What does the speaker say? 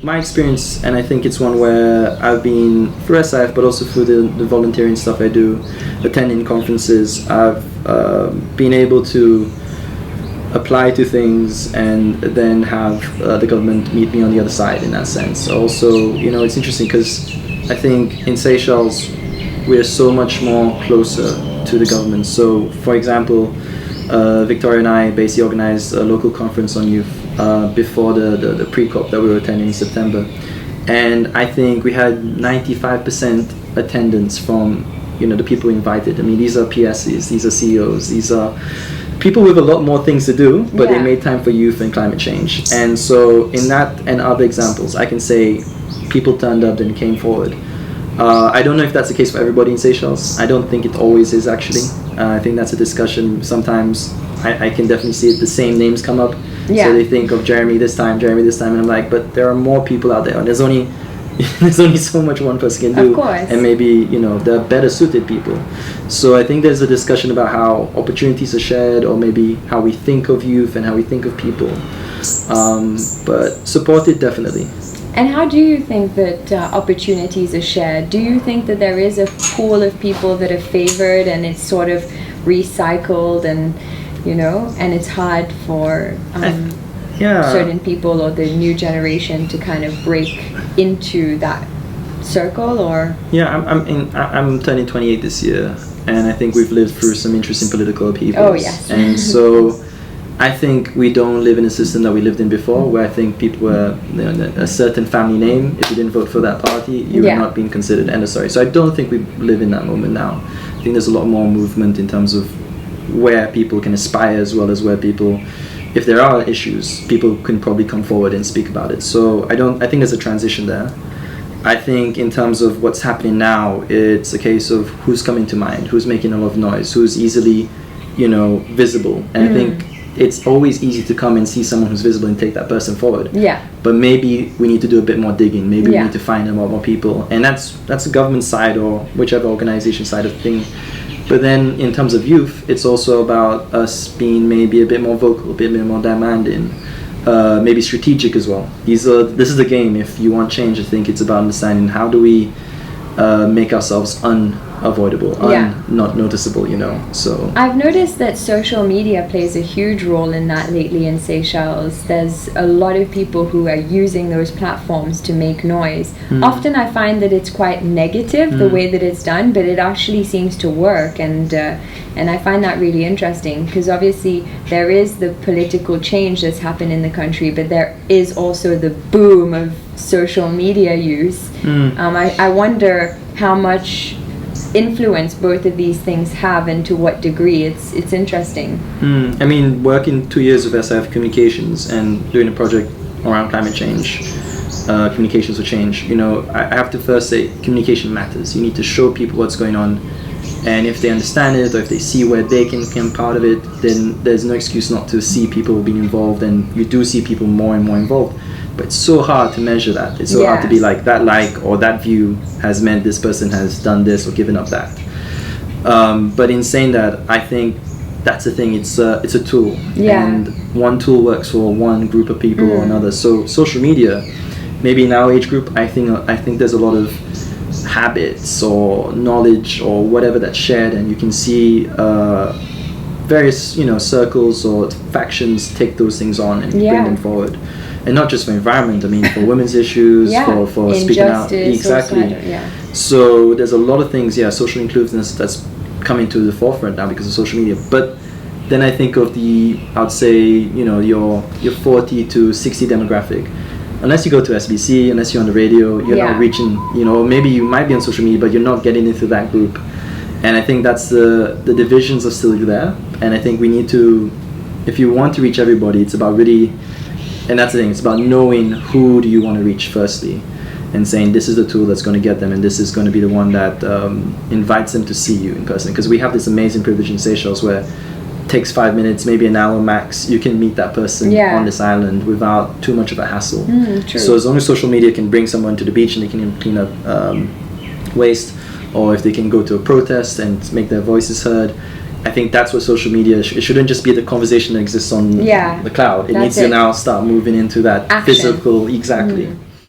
my experience, and I think it's one where I've been through SIF, but also through the volunteering stuff I do, attending conferences, I've been able to apply to things and then have the government meet me on the other side in that sense. Also, it's interesting because I think in Seychelles we are so much more closer to the government. So, for example, Victoria and I basically organized a local conference on youth before the pre-COP that we were attending in September, and I think we had 95% attendance from the people we invited. I mean, these are PSs, these are CEOs, these are people with a lot more things to do, but they made time for youth and climate change. And so in that and other examples, I can say people turned up and came forward. I don't know if that's the case for everybody in Seychelles. I don't think it always is, actually. I think that's a discussion. Sometimes I can definitely see it, the same names come up. So they think of Jeremy this time, and I'm like, but there are more people out there, and there's only so much one person can do. Of course. And maybe, there are better suited people. So I think there's a discussion about how opportunities are shared, or maybe how we think of youth and how we think of people. But supported, definitely. And how do you think that opportunities are shared? Do you think that there is a pool of people that are favored and it's sort of recycled and it's hard for certain people or the new generation to kind of break into that circle? Or I'm turning 28 this year, and I think we've lived through some interesting political upheavals. Oh yes. And so I think we don't live in a system that we lived in before, where I think people were a certain family name. If you didn't vote for that party, you were not being considered. So I don't think we live in that moment now. I think there's a lot more movement in terms of where people can aspire, as well as where people, if there are issues, people can probably come forward and speak about it. So I think there's a transition there. I think in terms of what's happening now, it's a case of who's coming to mind, who's making a lot of noise, who's easily, visible. And I think it's always easy to come and see someone who's visible and take that person forward. Yeah. But maybe we need to do a bit more digging. Maybe we need to find a lot more people. And that's the government side or whichever organization side of the thing. But then in terms of youth, it's also about us being maybe a bit more vocal, a bit more demanding, maybe strategic as well. This is the game. If you want change, I think it's about understanding how do we make ourselves unavoidable, not noticeable, so I've noticed that social media plays a huge role in that lately in Seychelles. There's a lot of people who are using those platforms to make noise. Often I find that it's quite negative, the way that it's done, but it actually seems to work, and I find that really interesting, because obviously there is the political change that's happened in the country, but there is also the boom of social media use. I wonder how much influence both of these things have, and to what degree. It's interesting. I mean, working 2 years with SIF Communications and doing a project around climate change, communications for change, I have to first say communication matters. You need to show people what's going on, and if they understand it, or if they see where they can become part of it, then there's no excuse not to see people being involved, and you do see people more and more involved. But it's so hard to measure that. It's so hard to be like, that like or that view has meant this person has done this or given up that. But in saying that, I think that's the thing. It's a tool, and one tool works for one group of people or another. So social media, maybe in our age group, I think there's a lot of habits or knowledge or whatever that's shared, and you can see various circles or factions take those things on and bring them forward. And not just for environment, I mean, for women's issues, for speaking out. Exactly. So there's a lot of things, social inclusiveness that's coming to the forefront now because of social media. But then I think of I'd say, your 40 to 60 demographic. Unless you go to SBC, unless you're on the radio, you're not reaching, maybe you might be on social media, but you're not getting into that group. And I think that's the divisions are still there. And I think we need to, if you want to reach everybody, it's about really, and that's the thing, it's about knowing who do you want to reach firstly, and saying this is the tool that's going to get them, and this is going to be the one that invites them to see you in person. Because we have this amazing privilege in Seychelles where it takes 5 minutes, maybe an hour max, you can meet that person on this island without too much of a hassle. True. So as long as social media can bring someone to the beach and they can clean up waste, or if they can go to a protest and make their voices heard, I think that's what social media it shouldn't just be the conversation that exists on the cloud. It needs to now start moving into that action. Physical, exactly.